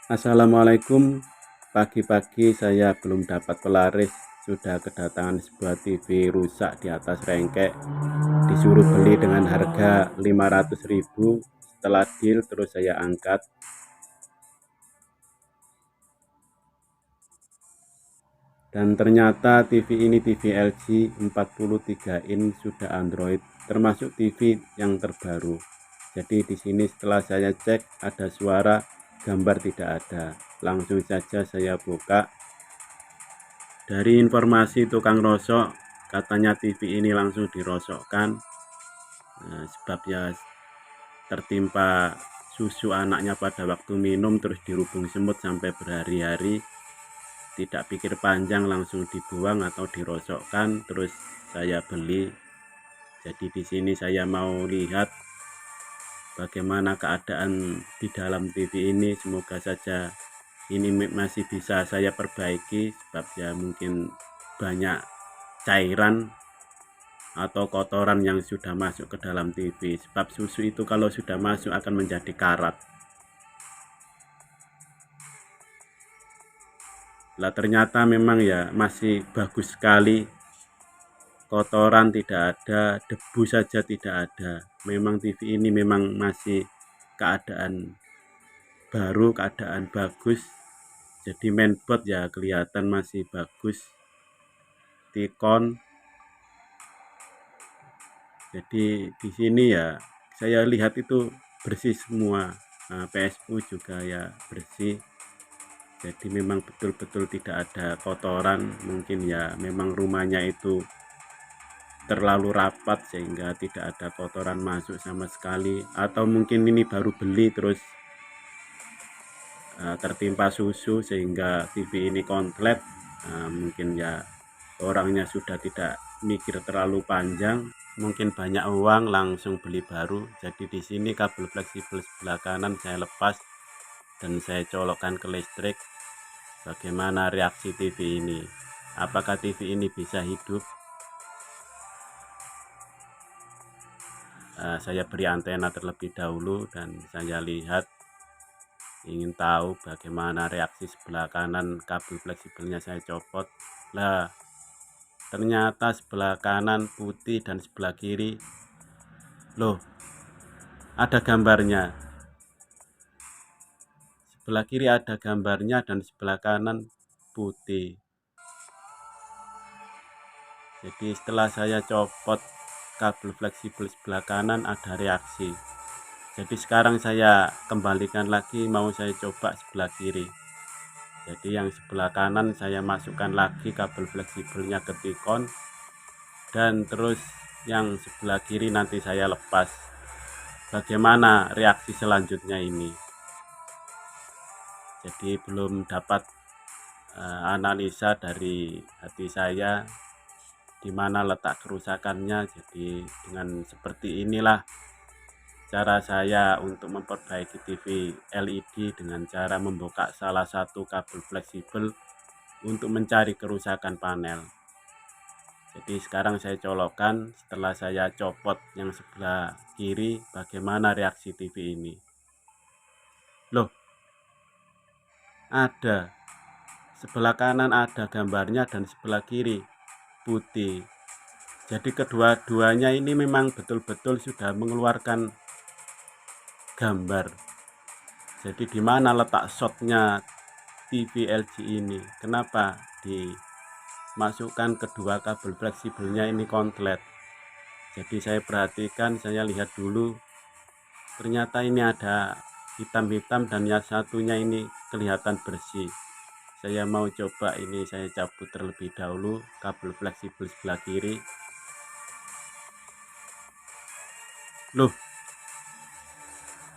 Assalamualaikum. Pagi-pagi saya belum dapat pelaris, sudah kedatangan sebuah TV rusak di atas rengkek. Disuruh beli dengan harga 500.000. Setelah deal terus saya angkat. Dan ternyata TV ini TV LG 43 in sudah Android, termasuk TV yang terbaru. Jadi di sini setelah saya cek ada suara, gambar tidak ada. Langsung saja saya buka. Dari informasi tukang rosok, katanya TV ini langsung dirosokkan, sebab ya tertimpa susu anaknya pada waktu minum terus dirubung semut sampai berhari-hari. Tidak pikir panjang langsung dibuang atau dirosokkan, terus saya beli. Jadi di sini saya mau lihat bagaimana keadaan di dalam TV ini. Semoga saja ini masih bisa saya perbaiki, sebab ya mungkin banyak cairan atau kotoran yang sudah masuk ke dalam TV. Sebab susu itu kalau sudah masuk akan menjadi karat. Lah ternyata memang ya masih bagus sekali. Kotoran tidak ada, debu saja tidak ada. Memang TV ini memang masih keadaan baru, keadaan bagus. Jadi mainboard ya kelihatan masih bagus. Tikon. Jadi di sini ya saya lihat itu bersih semua. Nah, PSU juga ya bersih. Jadi memang betul-betul tidak ada kotoran. Mungkin ya memang rumahnya itu terlalu rapat sehingga tidak ada kotoran masuk sama sekali, atau mungkin ini baru beli terus tertimpa susu sehingga TV ini konslet. Mungkin ya orangnya sudah tidak mikir terlalu panjang, mungkin banyak uang langsung beli baru. Jadi di sini kabel fleksibel sebelah kanan saya lepas dan saya colokkan ke listrik. Bagaimana reaksi TV ini? Apakah TV ini bisa hidup? Saya beri antena terlebih dahulu dan saya lihat, ingin tahu bagaimana reaksi sebelah kanan. Kabel fleksibelnya saya copot. Lah ternyata sebelah kanan putih dan sebelah kiri loh ada gambarnya. Sebelah kiri ada gambarnya dan sebelah kanan putih. Jadi setelah saya copot kabel fleksibel sebelah kanan ada reaksi. Jadi sekarang saya kembalikan lagi, mau saya coba sebelah kiri. Jadi yang sebelah kanan saya masukkan lagi kabel fleksibelnya ke tikon, dan terus yang sebelah kiri nanti saya lepas. Bagaimana reaksi selanjutnya ini? Jadi belum dapat analisa dari hati saya di mana letak kerusakannya. Jadi dengan seperti inilah cara saya untuk memperbaiki TV LED, dengan cara membuka salah satu kabel fleksibel untuk mencari kerusakan panel. Jadi sekarang saya colokkan, setelah saya copot yang sebelah kiri, bagaimana reaksi TV ini? Loh, ada. Sebelah kanan ada gambarnya dan sebelah kiri putih. Jadi kedua-duanya ini memang betul-betul sudah mengeluarkan gambar. Jadi di mana letak shotnya TV LG ini? Kenapa dimasukkan kedua kabel fleksibelnya ini konslet? Jadi saya perhatikan, saya lihat dulu, ternyata ini ada hitam-hitam dan yang satunya ini kelihatan bersih. Saya mau coba ini, saya cabut terlebih dahulu kabel fleksibel sebelah kiri. Loh,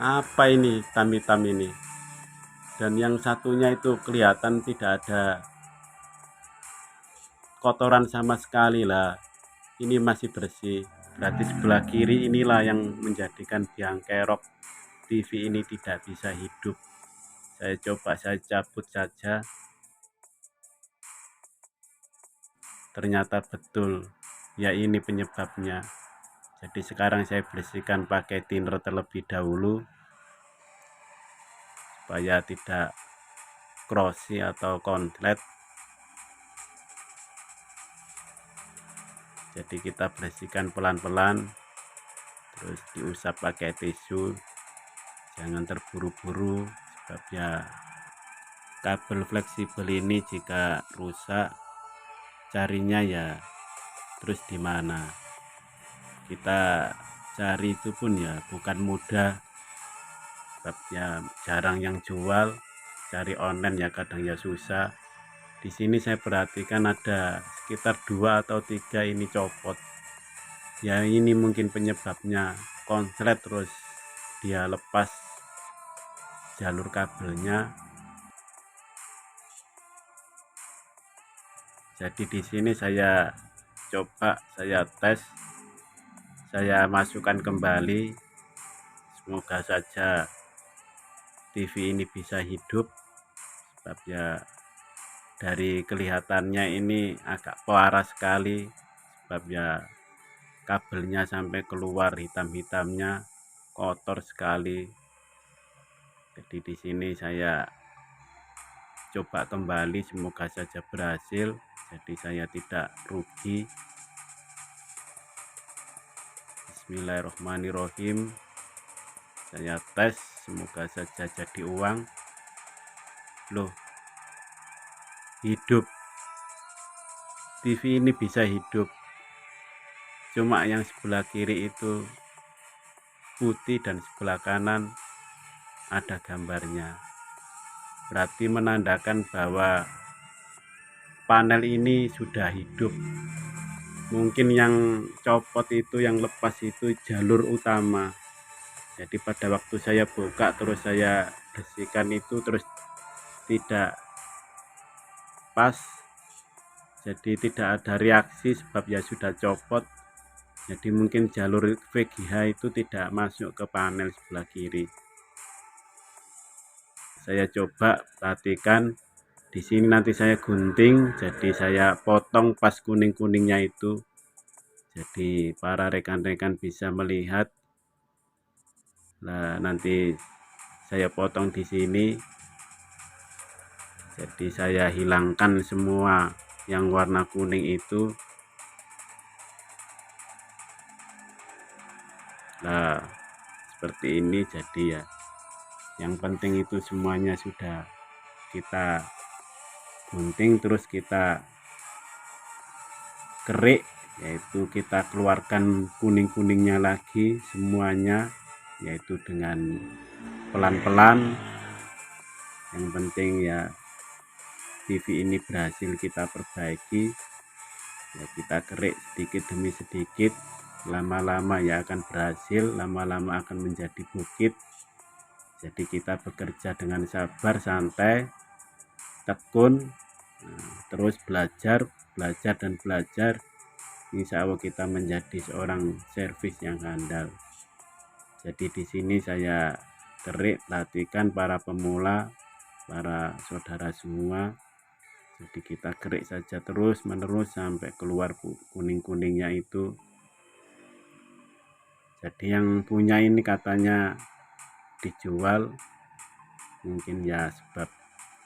apa ini hitam-hitam ini? Dan yang satunya itu kelihatan tidak ada kotoran sama sekali lah. Ini masih bersih. Berarti sebelah kiri inilah yang menjadikan biang kerok TV ini tidak bisa hidup. Saya coba saya cabut saja. Ternyata betul, ya ini penyebabnya. Jadi sekarang saya bersihkan pakai thinner terlebih dahulu supaya tidak krosi atau konslet. Jadi kita bersihkan pelan-pelan, terus diusap pakai tisu, jangan terburu-buru, sebab ya kabel fleksibel ini jika rusak carinya ya terus di mana. Kita cari itu pun ya bukan mudah, sebab ya jarang yang jual, cari online ya kadang ya susah. Di sini saya perhatikan ada sekitar 2 atau 3 ini copot. Ya ini mungkin penyebabnya konslet, terus dia lepas jalur kabelnya. Jadi di sini saya coba, saya tes, saya masukkan kembali. Semoga saja TV ini bisa hidup, sebab ya dari kelihatannya ini agak parah sekali, sebab ya kabelnya sampai keluar hitam-hitamnya, kotor sekali. Jadi di sini saya coba kembali, semoga saja berhasil, jadi saya tidak rugi. Bismillahirrahmanirrahim. Saya tes, semoga saja jadi uang. Loh, hidup. TV ini bisa hidup, cuma yang sebelah kiri itu putih dan sebelah kanan ada gambarnya, berarti menandakan bahwa panel ini sudah hidup. Mungkin yang copot itu, yang lepas itu jalur utama. Jadi pada waktu saya buka terus saya bersihkan itu terus tidak pas, jadi tidak ada reaksi sebab ya sudah copot. Jadi mungkin jalur VGH itu tidak masuk ke panel sebelah kiri. Saya coba perhatikan di sini, nanti saya gunting, jadi saya potong pas kuning-kuningnya itu, jadi para rekan-rekan bisa melihat. Nah, nanti saya potong di sini, jadi saya hilangkan semua yang warna kuning itu. Nah, seperti ini. Jadi ya yang penting itu semuanya sudah kita gunting, terus kita kerik, yaitu kita keluarkan kuning-kuningnya lagi semuanya, yaitu dengan pelan-pelan. Yang penting ya TV ini berhasil kita perbaiki, ya kita kerik sedikit demi sedikit, lama-lama ya akan berhasil, lama-lama akan menjadi bukit. Jadi kita bekerja dengan sabar, santai, tekun, terus belajar dan belajar. Insya Allah kita menjadi seorang servis yang handal. Jadi di sini saya kerik, latihkan para pemula, para saudara semua. Jadi kita kerik saja terus menerus sampai keluar kuning-kuningnya itu. Jadi yang punya ini katanya dijual, mungkin ya sebab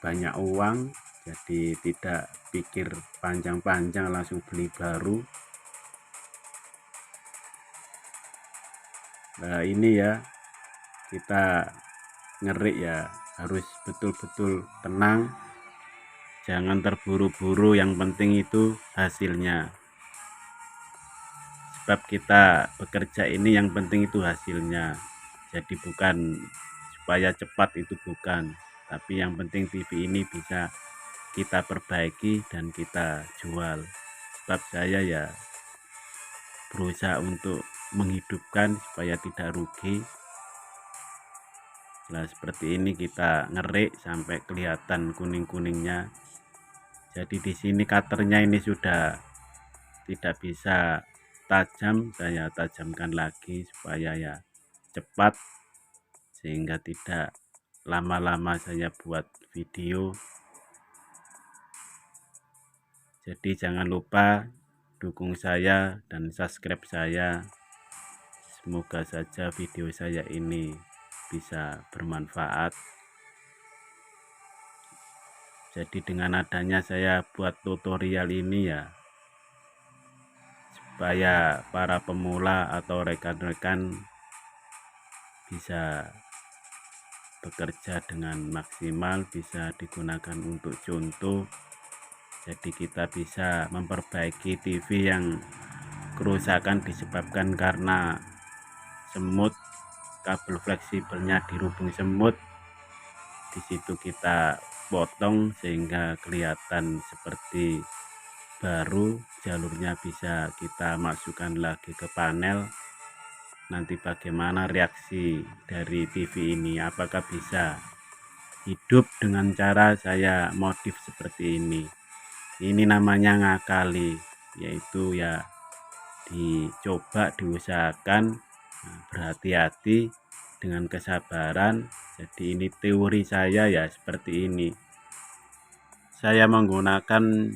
banyak uang, jadi tidak pikir panjang-panjang, langsung beli baru. Nah ini ya, kita ngerik ya harus betul-betul tenang, jangan terburu-buru, yang penting itu hasilnya. Sebab kita bekerja ini yang penting itu hasilnya. Jadi bukan supaya cepat, itu bukan, tapi yang penting TV ini bisa kita perbaiki dan kita jual. Sebab saya ya berusaha untuk menghidupkan supaya tidak rugi. Nah seperti ini kita ngerik sampai kelihatan kuning-kuningnya. Jadi di sini cutternya ini sudah tidak bisa tajam, saya tajamkan lagi supaya ya cepat, sehingga tidak lama-lama saya buat video. Jadi jangan lupa dukung saya dan subscribe saya. Semoga saja video saya ini bisa bermanfaat. Jadi dengan adanya saya buat tutorial ini ya, supaya para pemula atau rekan-rekan bisa bekerja dengan maksimal, bisa digunakan untuk contoh. Jadi kita bisa memperbaiki TV yang kerusakan disebabkan karena semut, kabel fleksibelnya dirubung semut. Di situ kita potong sehingga kelihatan seperti baru, jalurnya bisa kita masukkan lagi ke panel. Nanti bagaimana reaksi dari TV ini, apakah bisa hidup dengan cara saya modif seperti ini. Ini namanya ngakali, yaitu ya dicoba, diusahakan, berhati-hati dengan kesabaran. Jadi ini teori saya ya seperti ini. Saya menggunakan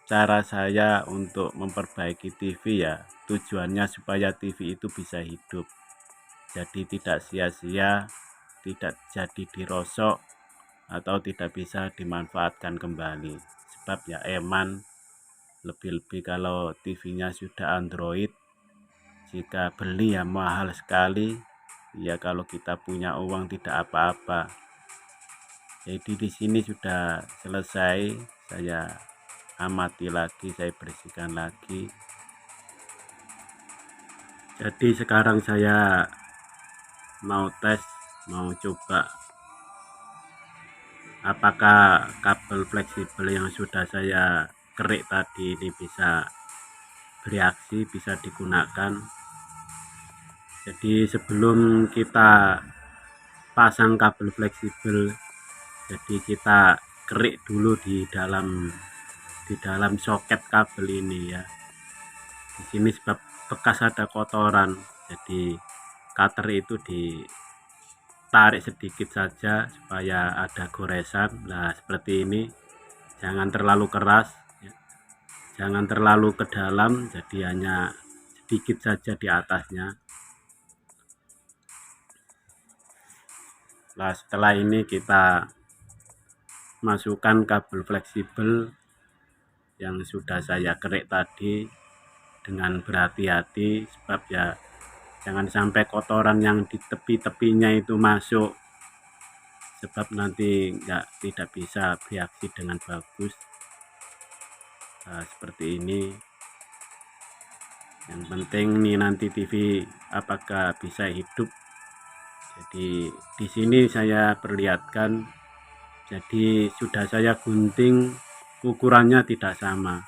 cara saya untuk memperbaiki TV ya, tujuannya supaya TV itu bisa hidup. Jadi tidak sia-sia, tidak jadi dirosok, atau tidak bisa dimanfaatkan kembali. Sebab ya eman, lebih-lebih kalau TV-nya sudah Android, jika beli ya mahal sekali. Ya kalau kita punya uang tidak apa-apa. Jadi di sini sudah selesai, saya amati lagi, saya bersihkan lagi. Jadi sekarang saya mau tes, mau coba apakah kabel fleksibel yang sudah saya kerik tadi ini bisa bereaksi, bisa digunakan. Jadi sebelum kita pasang kabel fleksibel, jadi kita kerik dulu di dalam soket kabel ini ya. Di sini sebab bekas ada kotoran, jadi cutter itu ditarik sedikit saja supaya ada goresan. Nah seperti ini, jangan terlalu keras ya. Jangan terlalu ke dalam, jadi hanya sedikit saja di atasnya. Nah setelah ini kita masukkan kabel fleksibel yang sudah saya kerik tadi dengan berhati-hati, sebab ya jangan sampai kotoran yang di tepi-tepinya itu masuk, sebab nanti tidak bisa bereaksi dengan bagus. Nah, seperti ini. Yang penting nih nanti TV apakah bisa hidup. Jadi di sini saya perlihatkan, jadi sudah saya gunting, ukurannya tidak sama.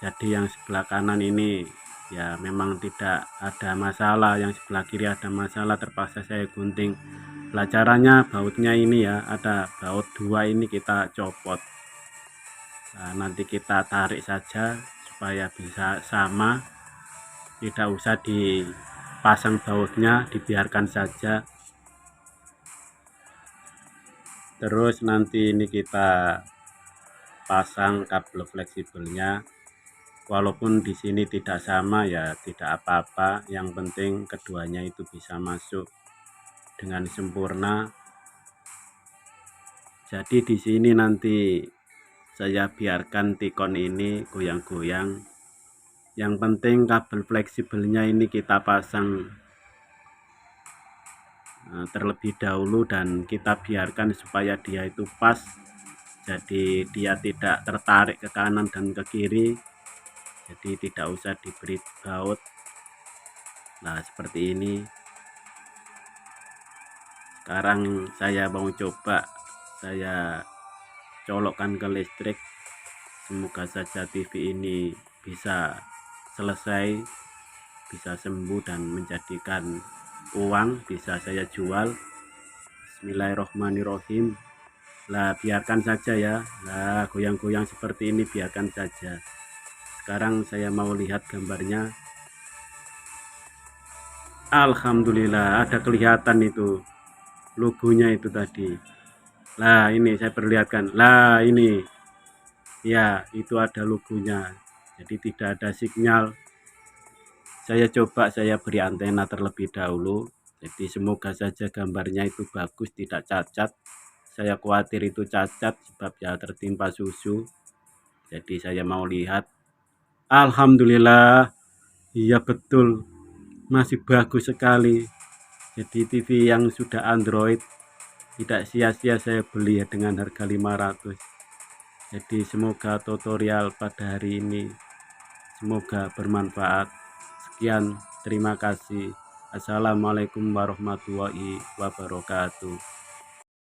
Jadi yang sebelah kanan ini ya memang tidak ada masalah, yang sebelah kiri ada masalah, terpaksa saya gunting. Pelajarannya bautnya ini ya, ada baut dua ini kita copot. Nah, nanti kita tarik saja supaya bisa sama, tidak usah dipasang bautnya, dibiarkan saja. Terus nanti ini kita pasang kabel fleksibelnya. Walaupun di sini tidak sama ya tidak apa-apa, yang penting keduanya itu bisa masuk dengan sempurna. Jadi di sini nanti saya biarkan tikon ini goyang-goyang. Yang penting kabel fleksibelnya ini kita pasang terlebih dahulu dan kita biarkan supaya dia itu pas, jadi dia tidak tertarik ke kanan dan ke kiri, jadi tidak usah diberi baut. Nah seperti ini. Sekarang saya mau coba, saya colokkan ke listrik. Semoga saja TV ini bisa selesai, bisa sembuh dan menjadikan uang, bisa saya jual. Bismillahirrohmanirrohim. Lah biarkan saja ya, lah goyang-goyang seperti ini biarkan saja. Sekarang saya mau lihat gambarnya. Alhamdulillah ada kelihatan itu logonya itu tadi. Lah ini saya perlihatkan, lah ini ya itu ada logonya, jadi tidak ada sinyal. Saya coba saya beri antena terlebih dahulu, jadi semoga saja gambarnya itu bagus, tidak cacat. saya khawatir itu cacat sebab ya tertimpa susu. Jadi saya mau lihat. Alhamdulillah, iya betul, masih bagus sekali. Jadi TV yang sudah Android tidak sia-sia saya beli dengan harga 500. Jadi semoga tutorial pada hari ini semoga bermanfaat. Sekian, terima kasih. Assalamualaikum warahmatullahi wabarakatuh.